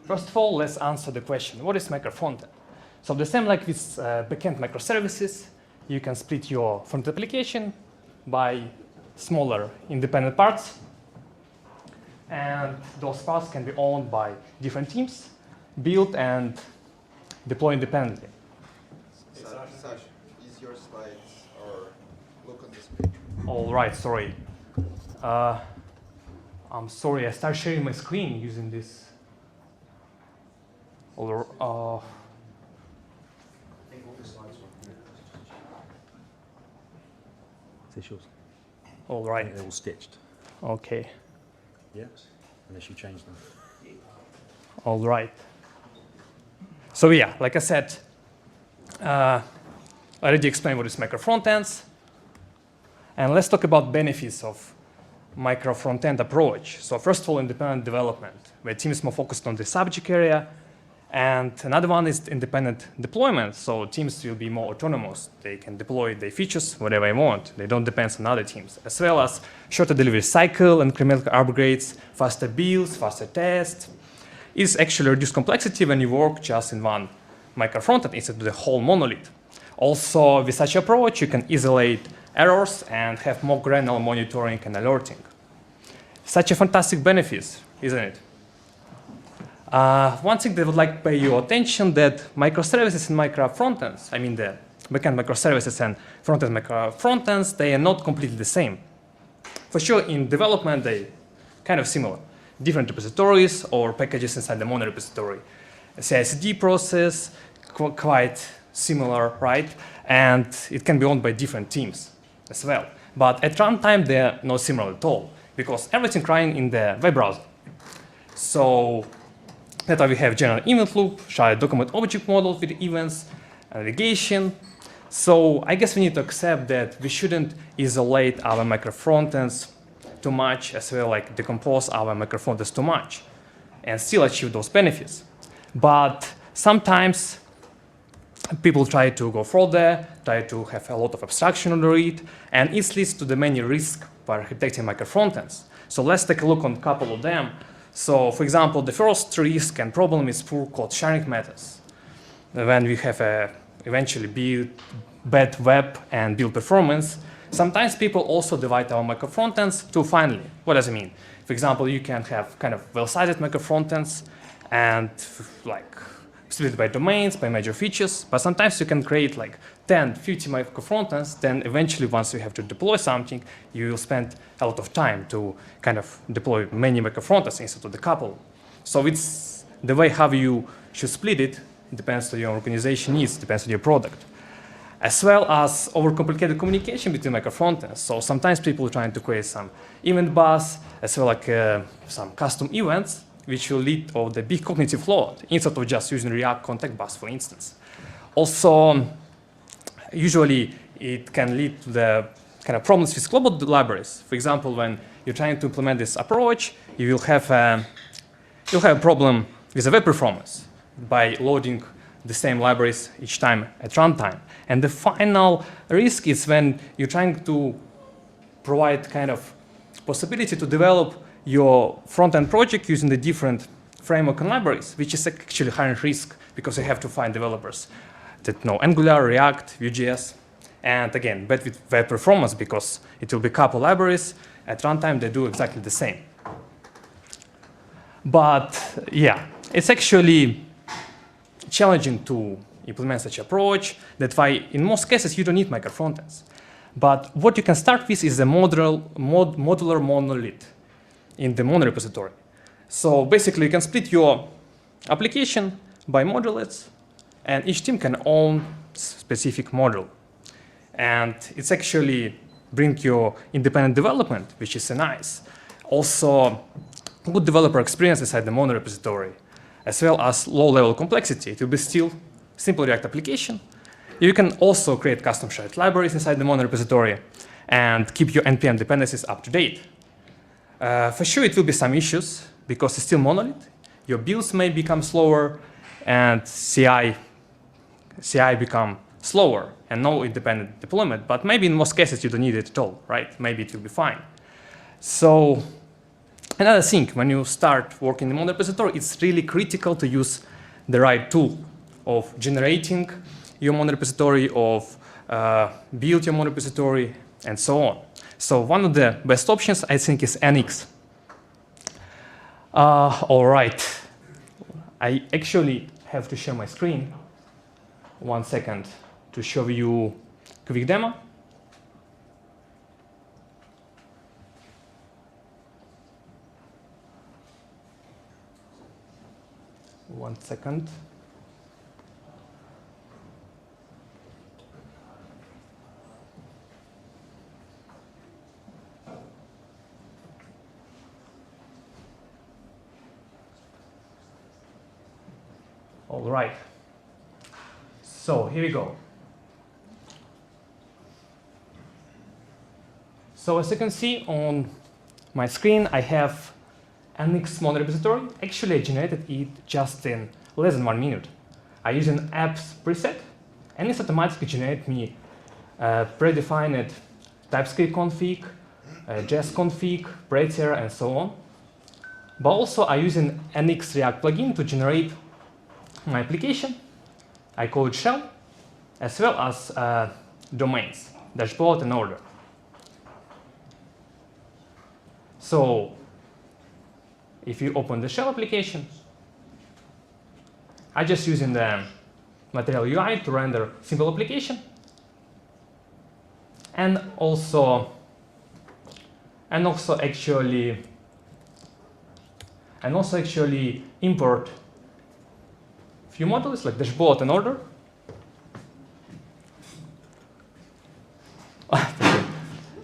First of all, let's answer the question, what is micro frontend? So the same like with backend microservices, you can split your front application by smaller independent parts. And those parts can be owned by different teams, built and deployed independently. Sash, is your slides or look on the screen? All right, sorry. I'm sorry, I started sharing my screen using this. All right. They're all stitched. Okay. Yes. Unless you change them. All right. So yeah, like I said, I already explained what is micro frontends. And let's talk about benefits of micro frontend approach. So first of all, independent development, where teams more focused on the subject area. And another one is independent deployment. So teams will be more autonomous. They can deploy their features whatever they want. They don't depend on other teams, as well as shorter delivery cycle, incremental upgrades, faster builds, faster tests. It's actually reduced complexity when you work just in one micro frontend instead of the whole monolith. Also, with such approach, you can isolate errors and have more granular monitoring and alerting. Such a fantastic benefit, isn't it? One thing that I would like to pay your attention that microservices and micro frontends, I mean the backend microservices and frontend micro frontends, they are not completely the same. For sure, in development, they kind of similar. Different repositories or packages inside the monorepository. CI/CD process, quite similar, right? And it can be owned by different teams as well. But at runtime, they're not similar at all because everything running in the web browser. So that's why we have general event loop, shared document object model with events, navigation. So I guess we need to accept that we shouldn't isolate our micro frontends too much, as well like decompose our micro frontends too much, and still achieve those benefits. But sometimes people try to go further, try to have a lot of abstraction under it, and it leads to the many risks by architecting micro frontends. So let's take a look on a couple of them. So, for example, the first risk and problem is poor code sharing methods. When we have eventually bad web and build performance, sometimes people also divide our micro frontends too finely. What does it mean? For example, you can have kind of well-sized micro frontends and like split by domains, by major features, but sometimes you can create like 10, 50 micro frontends, then eventually once you have to deploy something, you will spend a lot of time to kind of deploy many micro frontends instead of the couple. So it's the way how you should split it depends on your organization needs, depends on your product. As well as overcomplicated communication between micro frontends. So sometimes people are trying to create some event bus, as well like some custom events, which will lead to the big cognitive load instead of just using React contact bus, for instance. Also, usually it can lead to the kind of problems with global libraries. For example, when you're trying to implement this approach, you will have a problem with the web performance by loading the same libraries each time at runtime. And the final risk is when you're trying to provide kind of possibility to develop your front-end project using the different framework and libraries, which is actually higher risk because you have to find developers that know Angular, React, Vue.js, and again, bad with web performance because it will be a couple libraries. At runtime, they do exactly the same. But yeah, it's actually challenging to implement such approach. That's why in most cases, you don't need micro frontends. But what you can start with is a modular monolith in the monorepository. So basically, you can split your application by modules, and each team can own specific module. And it's actually bring your independent development, which is nice. Also, good developer experience inside the monorepository, as well as low-level complexity. It will be still simple React application. You can also create custom shared libraries inside the monorepository and keep your NPM dependencies up to date. For sure, it will be some issues because it's still monolith. Your builds may become slower and CI become slower and no independent deployment. But maybe in most cases, you don't need it at all, right? Maybe it will be fine. So Another thing, when you start working in the model repository, it's really critical to use the right tool of generating your model repository, of build your model repository, and so on. So one of the best options, I think, is NX. All right. I actually have to share my screen. 1 second to show you quick demo. One second. All right. So here we go. So as you can see on my screen, I have NX model repository. Actually, I generated it just in less than 1 minute. I use an apps preset, and it automatically generates me predefined TypeScript config, JS config, Prettier, and so on. But also, I use an NX React plugin to generate my application. I call it shell, as well as domains, dashboard, and order. So if you open the shell application, I just using the material UI to render simple application, and also actually import few modules like dashboard and order.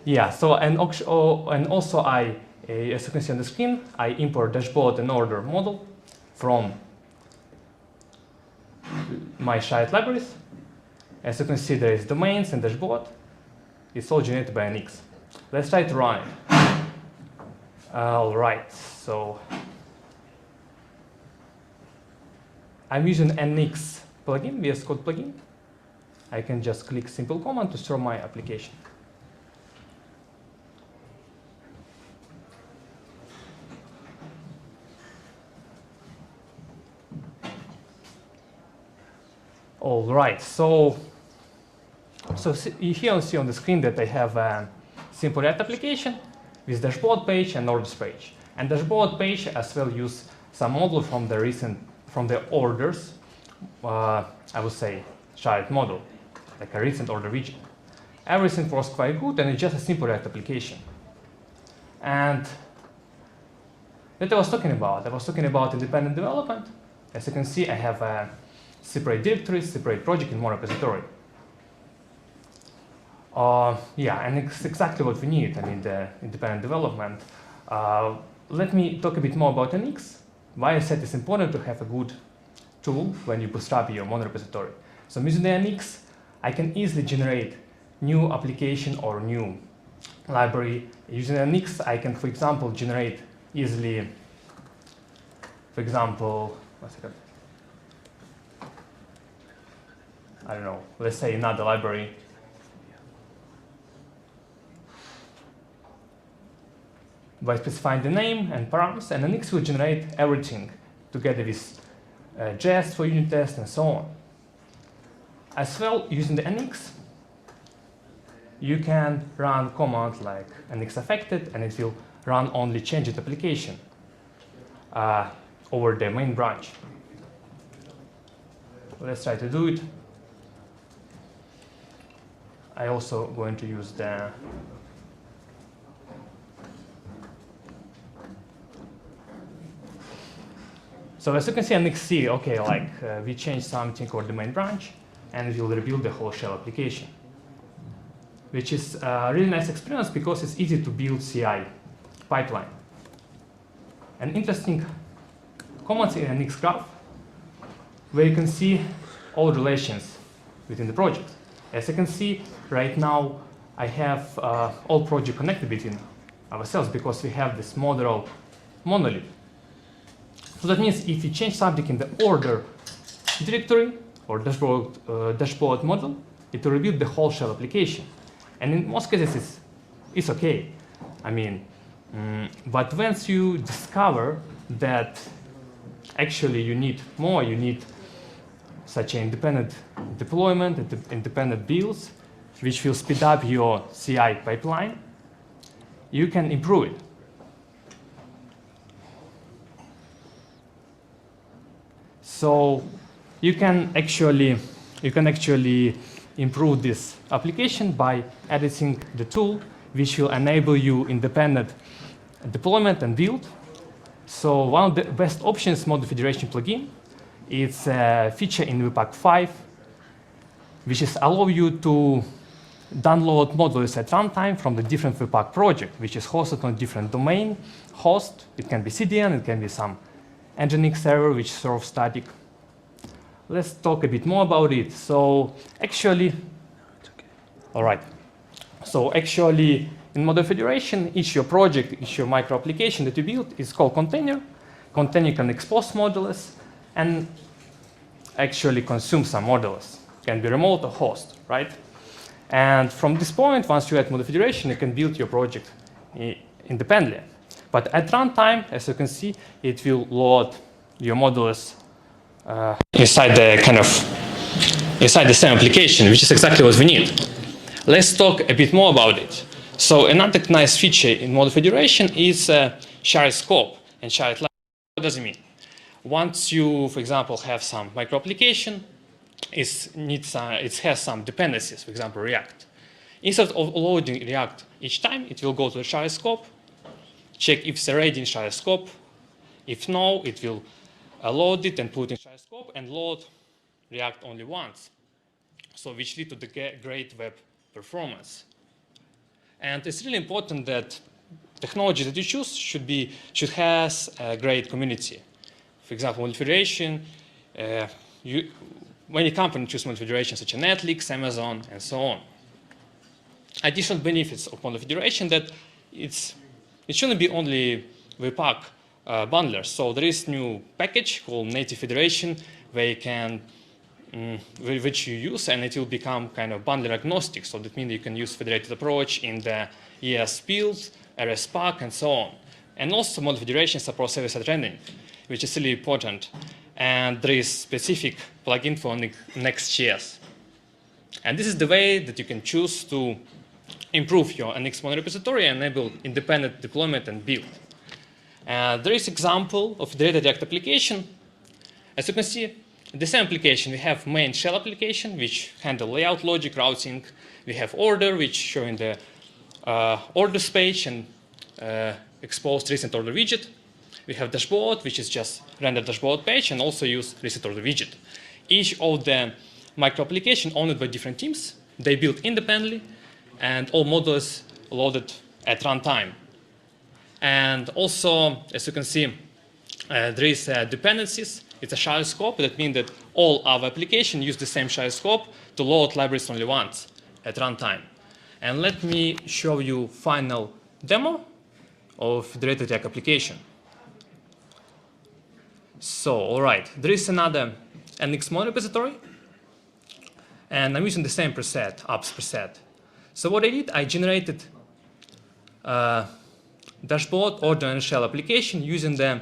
Yeah. So and also I, as you can see on the screen, I import dashboard and order model from my shared libraries. As you can see, there is domains and dashboard. It's all generated by NX. Let's try to run it. All right. So I'm using NX plugin, VS Code plugin. I can just click simple command to start my application. All right, so here you see on the screen that I have a simple React application with dashboard page and orders page. And dashboard page as well use some model from the orders, I would say, shared model, like a recent order widget. Everything was quite good, and it's just a simple React application. And that I was talking about independent development. As you can see, I have a separate directory, separate project in one repository. Yeah, and it's exactly what we need, the independent development. Let me talk a bit more about NX. Why I said it's important to have a good tool when you bootstrap your mono repository. So using the NX, I can easily generate new application or new library. Using NX, I can, for example, generate easily, for example, one second. I don't know, let's say another library. By specifying the name and params, and NX will generate everything together with JS for unit test and so on. As well, using the NX, you can run commands like NX affected, and it will run only changed application over the main branch. Let's try to do it. I also going to use the so as you can see, NX, okay, like we changed something over the main branch, and we will rebuild the whole shell application, which is a really nice experience because it's easy to build CI pipeline. An interesting comments in NX graph, where you can see all relations within the project. As you can see, right now I have all projects connected between ourselves because we have this model monolith. So that means if you change something in the order directory or dashboard model, it will rebuild the whole shell application. And in most cases, it's okay. But once you discover that actually you need more, you need such an independent deployment, independent builds, which will speed up your CI pipeline, you can improve it. So you can actually improve this application by editing the tool, which will enable you independent deployment and build. So one of the best options, Module Federation plugin. It's a feature in Webpack 5, which is allow you to download modules at runtime from the different Webpack project, which is hosted on different domain host. It can be CDN, it can be some Nginx server, which serves static. Let's talk a bit more about it. So actually, all right. So actually, in Module Federation, each your project, each your micro application that you build is called container. Container can expose modules and actually consume some modules. Can be remote or host, right? And from this point, once you add Module Federation, you can build your project independently. But at runtime, as you can see, it will load your modules inside the same application, which is exactly what we need. Let's talk a bit more about it. So another nice feature in Module Federation is shared scope and shared library. What does it mean? Once you, for example, have some micro application, it has some dependencies, for example, React. Instead of loading React each time, it will go to the shared scope, check if it's already in shared scope. If no, it will load it and put in shared scope and load React only once. So which lead to the great web performance. And it's really important that technology that you choose should have a great community. For example, Module Federation, many companies choose Module Federation such as Netflix, Amazon, and so on. Additional benefits of Module Federation that it shouldn't be only Webpack bundlers. So there is new package called Native Federation where you can which you use, and it will become kind of bundler agnostic. So that means you can use federated approach in the ES build, RSPAC, and so on. And also Module Federation supports server-side rendering, which is really important. And there is specific plugin for Next.js. And this is the way that you can choose to improve your NX mono repository and enable independent deployment and build. There is example of the React application. As you can see, the same application, we have main shell application, which handle layout logic, routing. We have order, which showing the orders page and exposed recent order widget. We have dashboard, which is just render dashboard page and also use recent order widget. Each of the micro application owned by different teams. They build independently and all modules loaded at runtime. And also, as you can see, there is dependencies. It's a shared scope. That means that all our applications use the same shared scope to load libraries only once at runtime. And let me show you final demo of the React application. So, all right, there is another NX mono repository, and I'm using the same preset, apps preset. So what I did, I generated dashboard order and shell application using the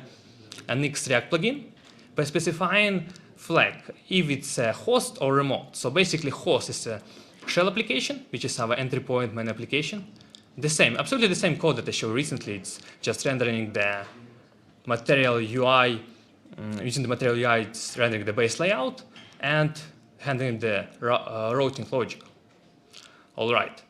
NX React plugin by specifying flag if it's a host or remote. So basically host is a shell application, which is our entry point main application. The same, absolutely the same code that I showed recently. It's just rendering the material UI, using the material UI, it's rendering the base layout and handling the routing logic. All right.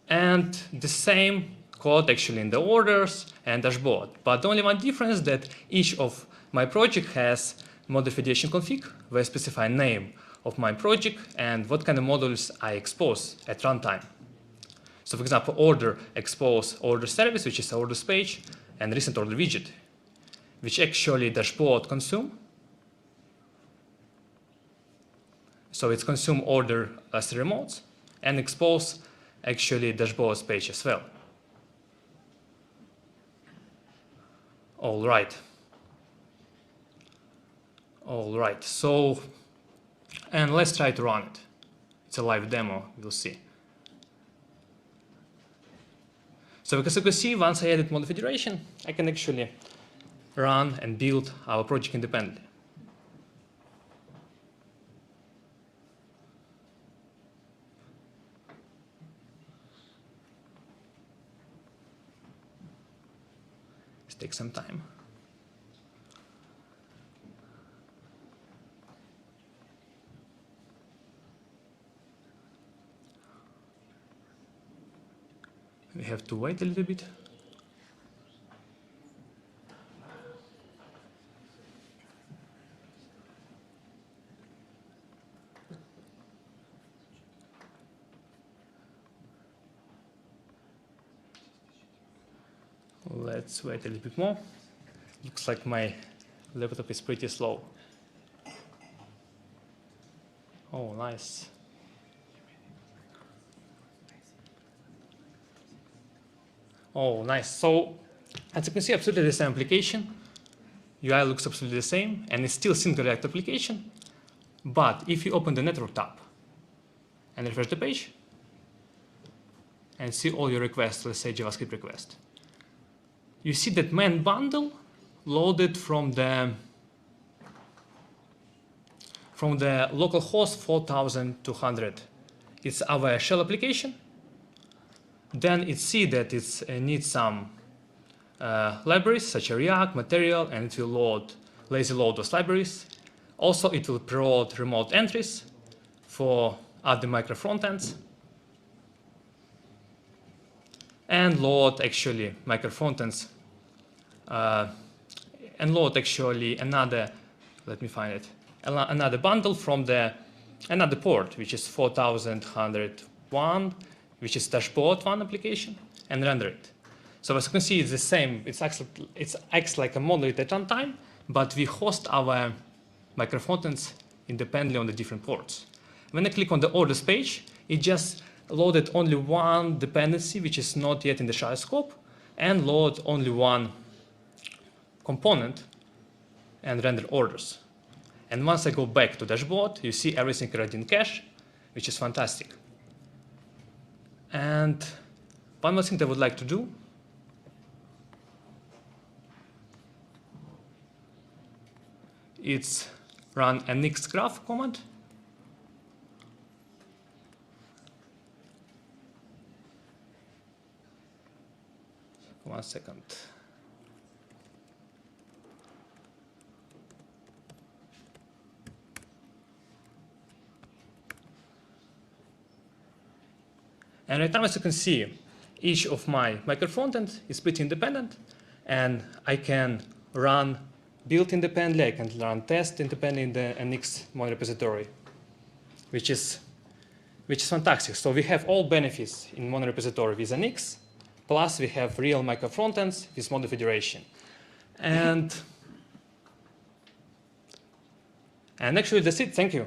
And the same code actually in the orders and dashboard. But the only one difference that each of my project has Module Federation config, where I specify name of my project and what kind of modules I expose at runtime. So for example, order expose order service, which is the orders page, and recent order widget, which actually dashboard consume. So it's consume order as remote and expose actually dashboard page as well. All right. All right, so, and let's try to run it. It's a live demo, we'll see. So because you can see, once I added model federation, I can actually run and build our project independently. It takes some time. We have to wait a little bit. Let's wait a little bit more. Looks like my laptop is pretty slow. Oh, nice. Oh, nice. So, as you can see, absolutely the same application. UI looks absolutely the same, and it's still single React application. But if you open the network tab and refresh the page, and see all your requests, let's say JavaScript request, you see that main bundle loaded from the localhost 4200. It's our shell application. Then it see that it needs some libraries such as React, Material, and it will lazy load those libraries. Also, it will preload remote entries for other micro frontends, and load actually micro frontends, and load actually another, let me find it, another bundle from another port, which is 4101, which is dashboard one application, and render it. So as you can see, it's the same. It acts like a monolith at runtime, but we host our micro frontends independently on the different ports. When I click on the orders page, it just loaded only one dependency, which is not yet in the shell scope, and load only one component and render orders. And once I go back to dashboard, you see everything already in cache, which is fantastic. And one more thing that I would like to do is run a next graph command. One second. And right now, as you can see, each of my micro frontend is pretty independent, and I can run build independently, I can run test independently in the NX model repository, which is fantastic. So we have all benefits in mono repository with NX, plus we have real micro frontends with model federation. And actually that's it. Thank you.